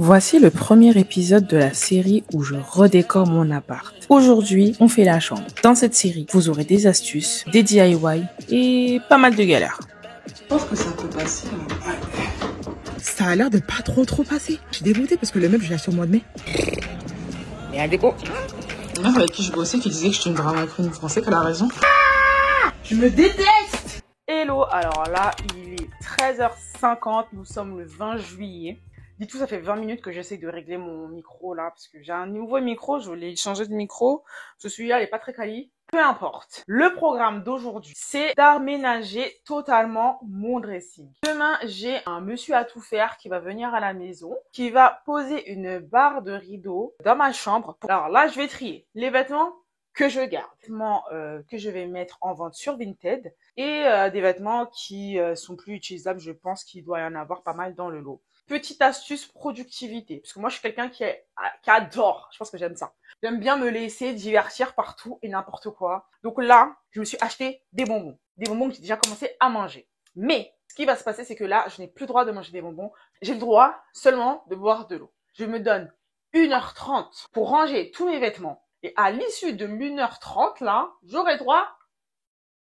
Voici le premier épisode de la série où je redécore mon appart. Aujourd'hui, on fait la chambre. Dans cette série, vous aurez des astuces, des DIY et pas mal de galères. Je pense que ça peut passer. Ça a l'air de pas trop passer. Je suis dégoûtée parce que le meuble, je l'ai acheté au mois de mai. Mais à déco. La meuf avec qui je bossais qui disait que j'étais une drama queen française, qu'elle a raison. Je me déteste. Hello, alors là, il est 13h50, nous sommes le 20 juillet. Dites-vous, ça fait 20 minutes que j'essaie de régler mon micro là, parce que j'ai un nouveau micro, je voulais changer de micro. Celui-là, il est pas très quali. Peu importe. Le programme d'aujourd'hui, c'est d'aménager totalement mon dressing. Demain, j'ai un monsieur à tout faire qui va venir à la maison, qui va poser une barre de rideau dans ma chambre. Alors là, je vais trier les vêtements que je garde, des vêtements que je vais mettre en vente sur Vinted et des vêtements qui sont plus utilisables. Je pense qu'il doit y en avoir pas mal dans le lot. Petite astuce productivité, parce que moi je suis quelqu'un qui adore, je pense que j'aime ça. J'aime bien me laisser divertir partout et n'importe quoi. Donc là, je me suis acheté des bonbons que j'ai déjà commencé à manger. Mais ce qui va se passer, c'est que là, je n'ai plus le droit de manger des bonbons. J'ai le droit seulement de boire de l'eau. Je me donne 1h30 pour ranger tous mes vêtements. Et à l'issue de 1h30, là, j'aurai droit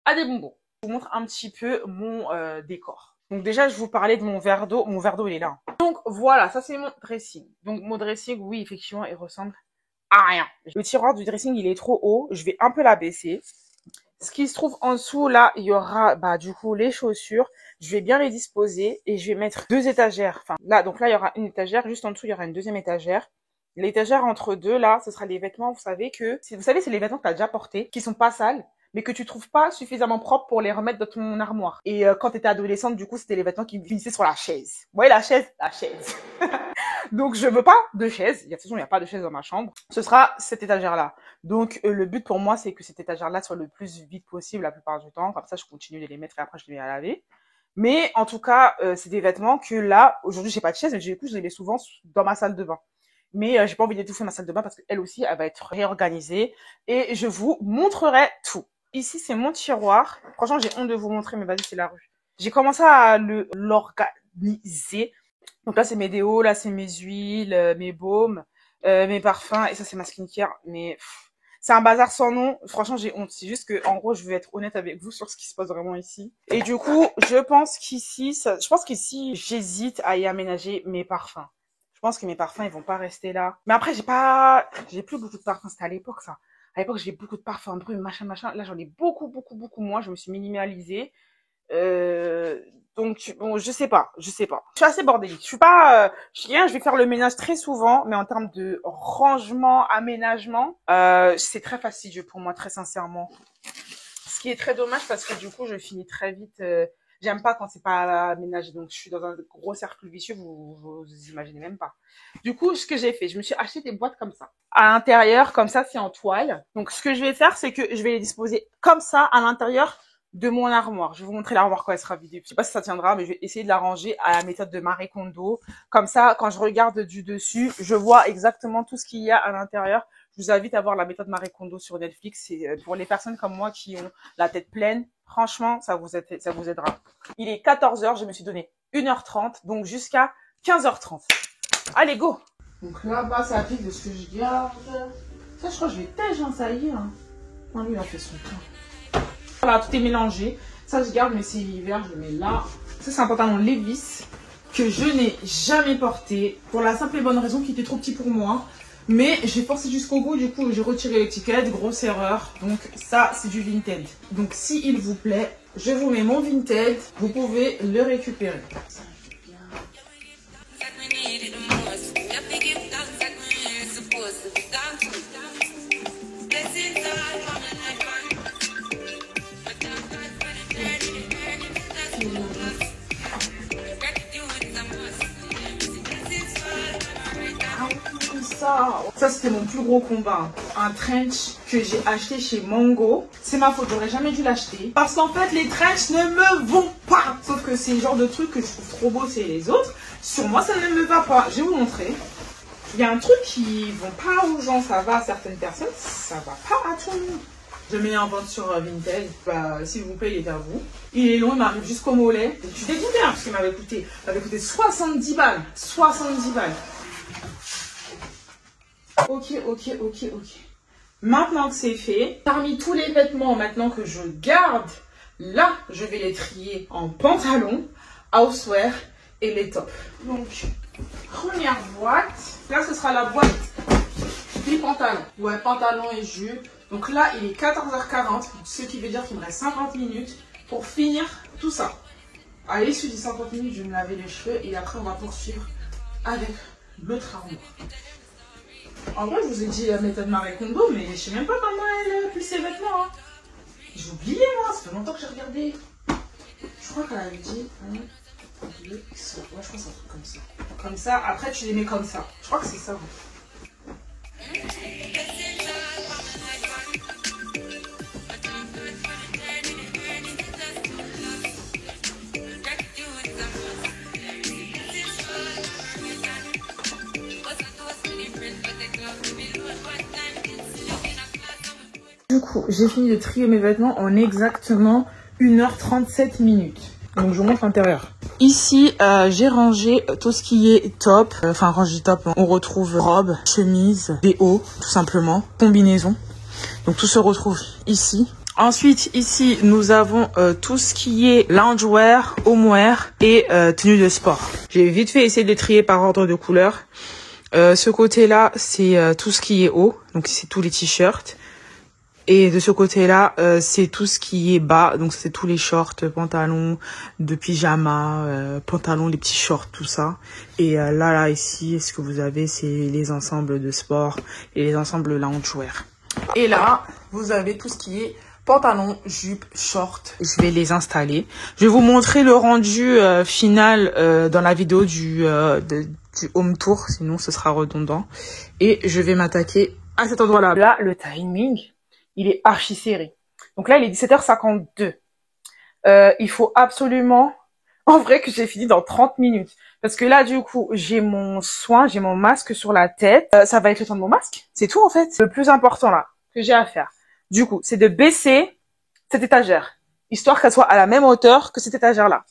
à des bonbons. Je vous montre un petit peu mon décor. Donc déjà, je vous parlais de mon verre d'eau. Mon verre d'eau, il est là. Donc voilà, ça c'est mon dressing. Donc mon dressing, oui, effectivement, il ressemble à rien. Le tiroir du dressing, il est trop haut. Je vais un peu l'abaisser. Ce qui se trouve en dessous, là, il y aura du coup les chaussures. Je vais bien les disposer et je vais mettre 2 étagères. Enfin là, donc là, il y aura une étagère. Juste en dessous, il y aura une deuxième étagère. L'étagère entre deux, là, ce sera les vêtements, c'est les vêtements que tu as déjà portés, qui sont pas sales, mais que tu trouves pas suffisamment propres pour les remettre dans ton armoire. Et quand tu étais adolescente, du coup, c'était les vêtements qui finissaient sur la chaise. Vous voyez la chaise. Donc, je veux pas de chaise. De toute façon, il n'y a pas de chaise dans ma chambre. Ce sera cette étagère-là. Donc, le but pour moi, c'est que cette étagère-là soit le plus vite possible la plupart du temps. Comme ça, je continue de les mettre et après, je les mets à laver. Mais en tout cas, c'est des vêtements que là, aujourd'hui, j'ai pas de chaise, mais du coup, je les mets souvent dans ma salle de bain. Mais j'ai pas envie d'étouffer ma salle de bain parce qu'elle aussi, elle va être réorganisée. Et je vous montrerai tout. Ici, c'est mon tiroir. Franchement, j'ai honte de vous montrer, mais vas-y, c'est la rue. J'ai commencé à l'organiser. Donc là, c'est mes déos, là, c'est mes huiles, mes baumes, mes parfums. Et ça, c'est ma skincare. Mais c'est un bazar sans nom. Franchement, j'ai honte. C'est juste que, en gros, je veux être honnête avec vous sur ce qui se passe vraiment ici. Et du coup, je pense qu'ici, j'hésite à y aménager mes parfums. Je pense que mes parfums, ils vont pas rester là. Mais après, j'ai plus beaucoup de parfums. C'était à l'époque, ça. À l'époque, j'ai beaucoup de parfums bruns, machin. Là, j'en ai beaucoup moins. Je me suis minimalisée. Donc, bon, je sais pas. Je suis assez bordélique. Je vais faire le ménage très souvent, mais en termes de rangement, aménagement, c'est très fastidieux pour moi, très sincèrement. Ce qui est très dommage parce que du coup, je finis très vite. J'aime pas quand c'est pas aménagé, donc je suis dans un gros cercle vicieux, vous imaginez même pas. Du coup, ce que j'ai fait, je me suis acheté des boîtes comme ça. À l'intérieur, comme ça, c'est en toile. Donc, ce que je vais faire, c'est que je vais les disposer comme ça à l'intérieur de mon armoire. Je vais vous montrer l'armoire quand elle sera vidée. Je sais pas si ça tiendra, mais je vais essayer de la ranger à la méthode de Marie Kondo. Comme ça, quand je regarde du dessus, je vois exactement tout ce qu'il y a à l'intérieur. Je vous invite à voir la méthode Marie Kondo sur Netflix. C'est pour les personnes comme moi qui ont la tête pleine. Franchement, ça vous aidera. Il est 14h, je me suis donné 1h30, donc jusqu'à 15h30. Allez, go! Donc là-bas, ça pique de ce que je garde. Ça, je crois que je vais tellement ça y est. Non, lui, il a fait son temps. Voilà, tout est mélangé. Ça, je garde, mais c'est l'hiver, je le mets là. Ça, c'est un pantalon Levi's que je n'ai jamais porté pour la simple et bonne raison qu'il était trop petit pour moi. Mais j'ai forcé jusqu'au bout, du coup j'ai retiré l'étiquette, grosse erreur. Donc ça c'est du Vinted. Donc si il vous plaît, je vous mets mon Vinted, vous pouvez le récupérer. Ça c'était mon plus gros combat. Un trench que j'ai acheté chez Mango. C'est ma faute, j'aurais jamais dû l'acheter. Parce qu'en fait les trenchs ne me vont pas. Sauf que c'est le genre de truc que je trouve trop beau chez les autres. Sur moi ça ne me va pas. Je vais vous montrer. Il y a un truc qui ne va pas aux gens, ça va à certaines personnes, ça va pas à tout le monde. Je mets en vente sur Vinted, s'il vous plaît, il est à vous. Il est long, il m'arrive jusqu'au mollet. Je suis dégoûtée parce qu'il m'avait coûté 70 balles. 70 balles. Ok. Maintenant que c'est fait, parmi tous les vêtements maintenant que je garde, là, je vais les trier en pantalon, housewear et les tops. Donc, première boîte. Là, ce sera la boîte des pantalons. Ouais, pantalon et jupe. Donc là, il est 14h40, ce qui veut dire qu'il me reste 50 minutes pour finir tout ça. À l'issue des 50 minutes, je vais me laver les cheveux et après, on va poursuivre avec l'autre armoire. En vrai, je vous ai dit la méthode Marie Kondo, mais je sais même pas comment elle plie ses vêtements. Hein. J'ai oublié, moi, ça fait longtemps que j'ai regardé. Je crois qu'elle avait dit 1, 2, ça. Ouais, je crois que c'est un truc comme ça. Comme ça, après, tu les mets comme ça. Je crois que c'est ça. Du coup, j'ai fini de trier mes vêtements en exactement 1h37 minutes. Donc, je vous montre l'intérieur. Ici, j'ai rangé tout ce qui est top. Enfin, rangé top, on retrouve robe, chemise, des hauts, tout simplement. Combinaison. Donc, tout se retrouve ici. Ensuite, ici, nous avons tout ce qui est loungewear, homewear et tenue de sport. J'ai vite fait essayer de les trier par ordre de couleur. Ce côté-là, c'est tout ce qui est haut. Donc, c'est tous les t-shirts. Et de ce côté-là, c'est tout ce qui est bas. Donc, c'est tous les shorts, pantalons, de pyjama, pantalons, les petits shorts, tout ça. Et là, ici, ce que vous avez, c'est les ensembles de sport et les ensembles loungewear. Et là, vous avez tout ce qui est pantalon, jupe, short. Je vais les installer. Je vais vous montrer le rendu final dans la vidéo du home tour. Sinon, ce sera redondant. Et je vais m'attaquer à cet endroit-là. Là, le timing, il est archi serré. Donc là, il est 17h52. Il faut absolument, en vrai, que j'ai fini dans 30 minutes. Parce que là, du coup, j'ai mon soin, j'ai mon masque sur la tête. Ça va être le temps de mon masque. C'est tout, en fait. Le plus important, là, que j'ai à faire. Du coup, c'est de baisser cette étagère. Histoire qu'elle soit à la même hauteur que cette étagère-là.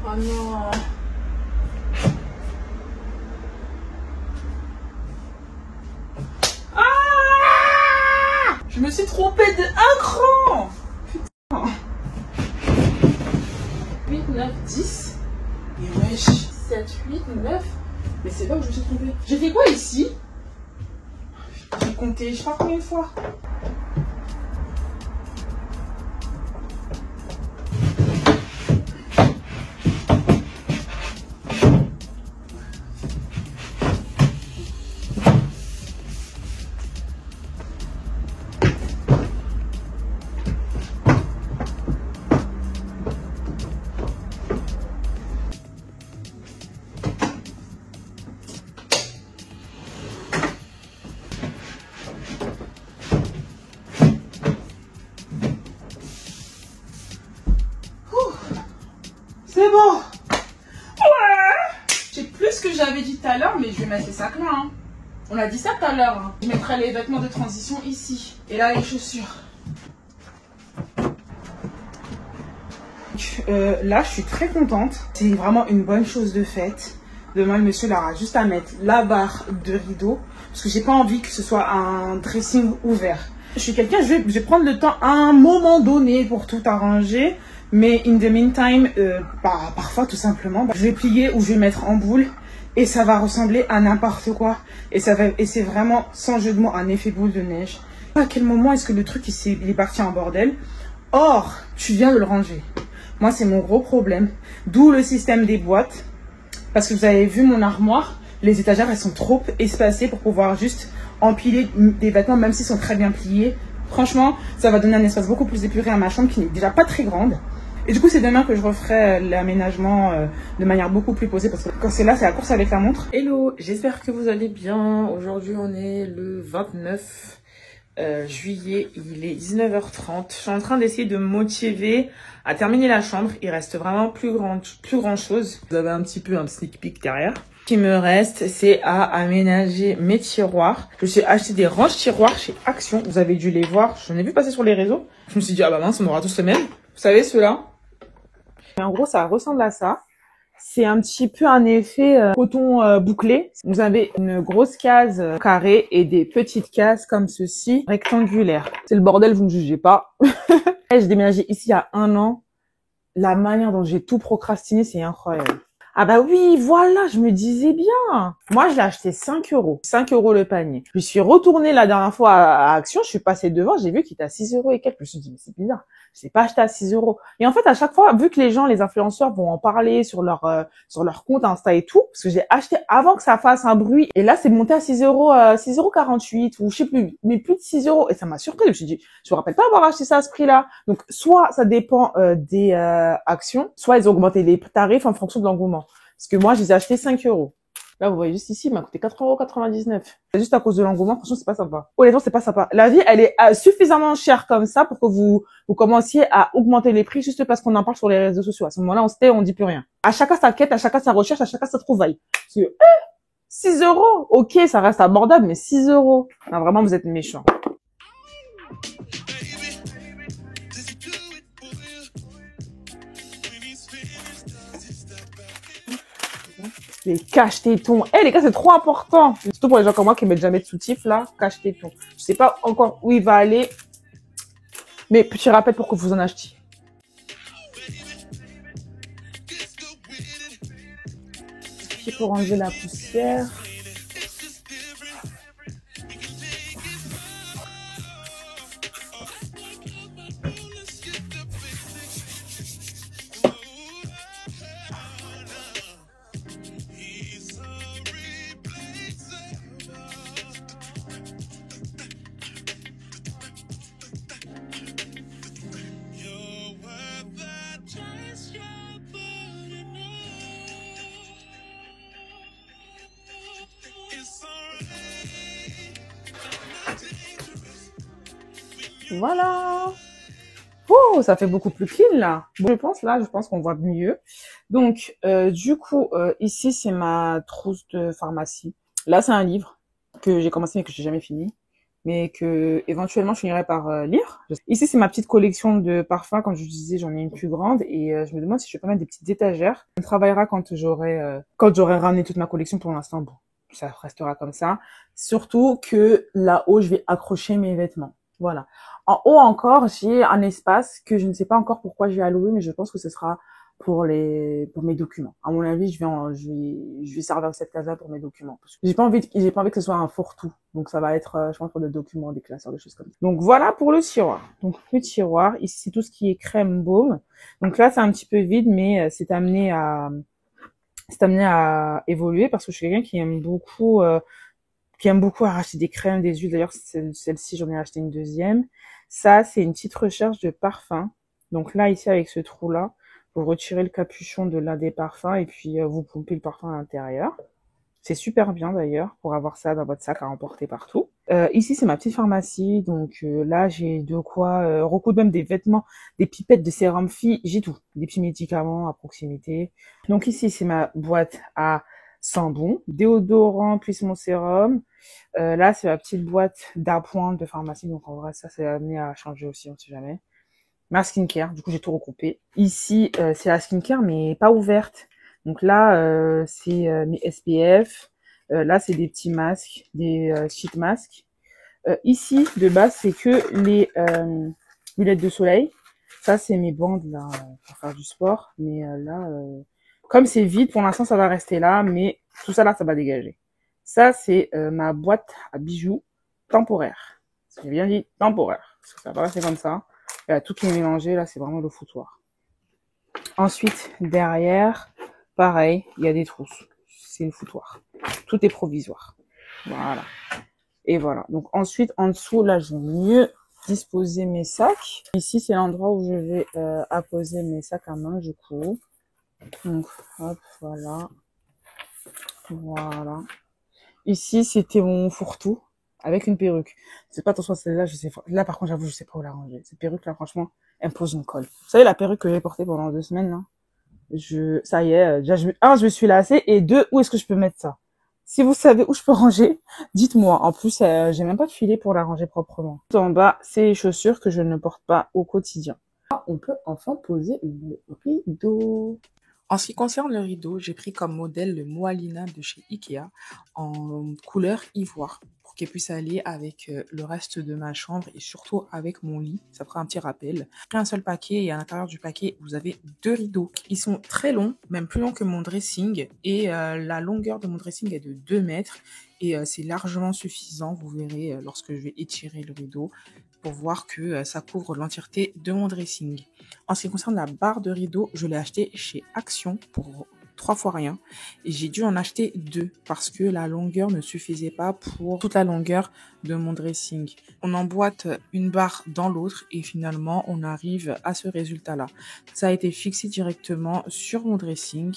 Oh non. Je me suis trompée de un cran. Putain. 8, 9, 10. Et wesh. 7, 8, 9. Mais c'est là où je me suis trompée. J'ai fait quoi ici? J'ai compté, je sais pas combien de fois. C'est bon. Ouais. J'ai plus ce que j'avais dit tout à l'heure, mais je vais mettre les sacs là. Hein. On a dit ça tout à l'heure. Hein. Je mettrai les vêtements de transition ici. Et là, les chaussures. Là, je suis très contente. C'est vraiment une bonne chose de faite. Demain, le monsieur aura juste à mettre la barre de rideau. Parce que j'ai pas envie que ce soit un dressing ouvert. Je suis quelqu'un, je vais prendre le temps à un moment donné pour tout arranger. Mais in the meantime, parfois tout simplement, je vais plier ou je vais mettre en boule et ça va ressembler à n'importe quoi. Et c'est vraiment, sans jeu de mots, un effet boule de neige. À quel moment est-ce que le truc il est parti en bordel? Or, tu viens de le ranger. Moi, c'est mon gros problème. D'où le système des boîtes. Parce que vous avez vu mon armoire, les étagères, elles sont trop espacées pour pouvoir juste empiler des vêtements, même s'ils sont très bien pliés. Franchement, ça va donner un espace beaucoup plus épuré à ma chambre qui n'est déjà pas très grande. Et du coup, c'est demain que je referai l'aménagement de manière beaucoup plus posée parce que quand c'est là, c'est la course avec la montre. Hello, j'espère que vous allez bien. Aujourd'hui, on est le 29 juillet, il est 19h30. Je suis en train d'essayer de me motiver à terminer la chambre. Il reste vraiment plus grand chose. Vous avez un petit peu un sneak peek derrière. Ce qui me reste, c'est à aménager mes tiroirs. Je suis acheté des ranges tiroirs chez Action. Vous avez dû les voir. J'en ai vu passer sur les réseaux. Je me suis dit, ah bah mince, on aura tous le même. Vous savez, ceux-là. Et en gros, ça ressemble à ça. C'est un petit peu un effet coton bouclé. Vous avez une grosse case carrée et des petites cases comme ceci, rectangulaires. C'est le bordel, vous ne jugez pas. J'ai déménagé ici il y a 1 an. La manière dont j'ai tout procrastiné, c'est incroyable. Ah bah oui, voilà, je me disais bien. Moi, je l'ai acheté 5 €. 5 € le panier. Je suis retournée la dernière fois à Action, je suis passée devant, j'ai vu qu'il était à 6 € et quelques. Je me suis dit, mais c'est bizarre. Je l'ai pas acheté à 6 €. Et en fait, à chaque fois, vu que les gens, les influenceurs vont en parler sur leur compte Insta et tout, parce que j'ai acheté avant que ça fasse un bruit, et là, c'est monté à 6 €, 6,48 € ou je sais plus, mais plus de 6 €. Et ça m'a surpris. Je me suis dit, je me rappelle pas avoir acheté ça à ce prix-là. Donc, soit ça dépend des actions, soit ils ont augmenté les tarifs en fonction de l'engouement. Parce que moi, je les ai achetés 5 €. Là, vous voyez juste ici, il m'a coûté 4,99 €. C'est juste à cause de l'engouement. Franchement, c'est pas sympa. Honnêtement, c'est pas sympa. La vie, elle est suffisamment chère comme ça pour que vous commenciez à augmenter les prix juste parce qu'on en parle sur les réseaux sociaux. À ce moment-là, on se tait, on dit plus rien. À chacun sa quête, à chacun sa recherche, à chacun sa trouvaille. Parce que, 6 €. Ok, ça reste abordable, mais 6 €. Non, vraiment, vous êtes méchants. Les cache-tétons. Les gars, c'est trop important. Surtout pour les gens comme moi qui mettent jamais de soutif, là. Cache-tétons. Je sais pas encore où il va aller. Mais petit rappel pour que vous en achetiez. Pour enlever la poussière. Voilà. Oh, ça fait beaucoup plus clean là. Bon, je pense qu'on voit mieux. Donc, du coup, ici, c'est ma trousse de pharmacie. Là, c'est un livre que j'ai commencé mais que j'ai jamais fini. Mais que éventuellement je finirai par lire. Ici, c'est ma petite collection de parfums. Comme je vous disais, j'en ai une plus grande. Et je me demande si je vais pas mettre des petites étagères. On travaillera quand j'aurai ramené toute ma collection. Pour l'instant, bon, ça restera comme ça. Surtout que là-haut, je vais accrocher mes vêtements. Voilà. En haut encore, j'ai un espace que je ne sais pas encore pourquoi j'ai alloué, mais je pense que ce sera pour mes documents. À mon avis, je vais servir cette case-là pour mes documents. Parce que j'ai pas envie que ce soit un fourre-tout. Donc ça va être, je pense, pour des documents, des classeurs, des choses comme ça. Donc voilà pour le tiroir. Donc le tiroir, ici c'est tout ce qui est crème baume. Donc là c'est un petit peu vide, mais c'est amené à évoluer parce que je suis quelqu'un qui aime beaucoup arracher des crèmes, des huiles. D'ailleurs, celle-ci, j'en ai acheté une deuxième. Ça, c'est une petite recherche de parfum. Donc là, ici, avec ce trou-là, vous retirez le capuchon de l'un des parfums et puis vous pompez le parfum à l'intérieur. C'est super bien d'ailleurs pour avoir ça dans votre sac à emporter partout. Ici, c'est ma petite pharmacie. Donc là, j'ai de quoi recoudre même des vêtements, des pipettes de sérum filles. J'ai tout. Des petits médicaments à proximité. Donc ici, c'est ma boîte à Sambon, déodorant plus mon sérum. Là, c'est ma petite boîte d'appoint de pharmacie. Donc en vrai, ça, c'est amené à changer aussi, on sait jamais. Ma skincare, du coup, j'ai tout regroupé. Ici, c'est la skincare, mais pas ouverte. Donc là, c'est mes SPF. Là, c'est des petits masques, des sheet masks. Ici, de base, c'est que les lunettes de soleil. Ça, c'est mes bandes là pour faire du sport. Mais là, comme c'est vide, pour l'instant, ça va rester là. Mais tout ça là, ça va dégager. Ça, c'est ma boîte à bijoux temporaire. J'ai bien dit temporaire. Parce que ça va rester comme ça. Il y a tout qui est mélangé. Là, c'est vraiment le foutoir. Ensuite, derrière, pareil, il y a des trousses. C'est le foutoir. Tout est provisoire. Voilà. Et voilà. Donc ensuite, en dessous, là, je vais mieux disposer mes sacs. Ici, c'est l'endroit où je vais apposer mes sacs à main, du coup. Donc, hop, voilà. Voilà. Ici, c'était mon fourre-tout avec une perruque. C'est pas attention à celle-là, je sais pas. Là, par contre, j'avoue, je sais pas où la ranger. Cette perruque-là, franchement, elle me pose une colle. Vous savez, la perruque que j'ai portée pendant 2 semaines, là? Ça y est, déjà, je me suis lassée. Et 2, où est-ce que je peux mettre ça? Si vous savez où je peux ranger, dites-moi. En plus, j'ai même pas de filet pour la ranger proprement. Tout en bas, c'est les chaussures que je ne porte pas au quotidien. On peut enfin poser le rideau. En ce qui concerne le rideau, j'ai pris comme modèle le Moalina de chez Ikea en couleur ivoire pour qu'il puisse aller avec le reste de ma chambre et surtout avec mon lit. Ça fera un petit rappel. J'ai pris un seul paquet et à l'intérieur du paquet, vous avez 2 rideaux. Ils sont très longs, même plus longs que mon dressing et la longueur de mon dressing est de 2 mètres et c'est largement suffisant. Vous verrez lorsque je vais étirer le rideau pour voir que ça couvre l'entièreté de mon dressing. En ce qui concerne la barre de rideau, je l'ai achetée chez Action pour 3 fois rien. Et j'ai dû en acheter 2 parce que la longueur ne suffisait pas pour toute la longueur de mon dressing. On emboîte une barre dans l'autre et finalement on arrive à ce résultat-là. Ça a été fixé directement sur mon dressing.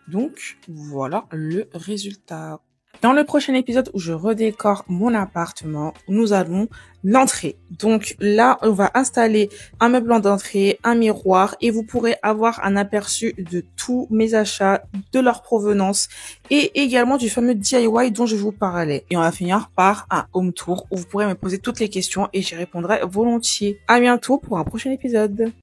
Donc voilà le résultat. Dans le prochain épisode où je redécore mon appartement, nous allons l'entrée. Donc là, on va installer un meuble d'entrée, un miroir et vous pourrez avoir un aperçu de tous mes achats, de leur provenance et également du fameux DIY dont je vous parlais. Et on va finir par un home tour où vous pourrez me poser toutes les questions et j'y répondrai volontiers. À bientôt pour un prochain épisode.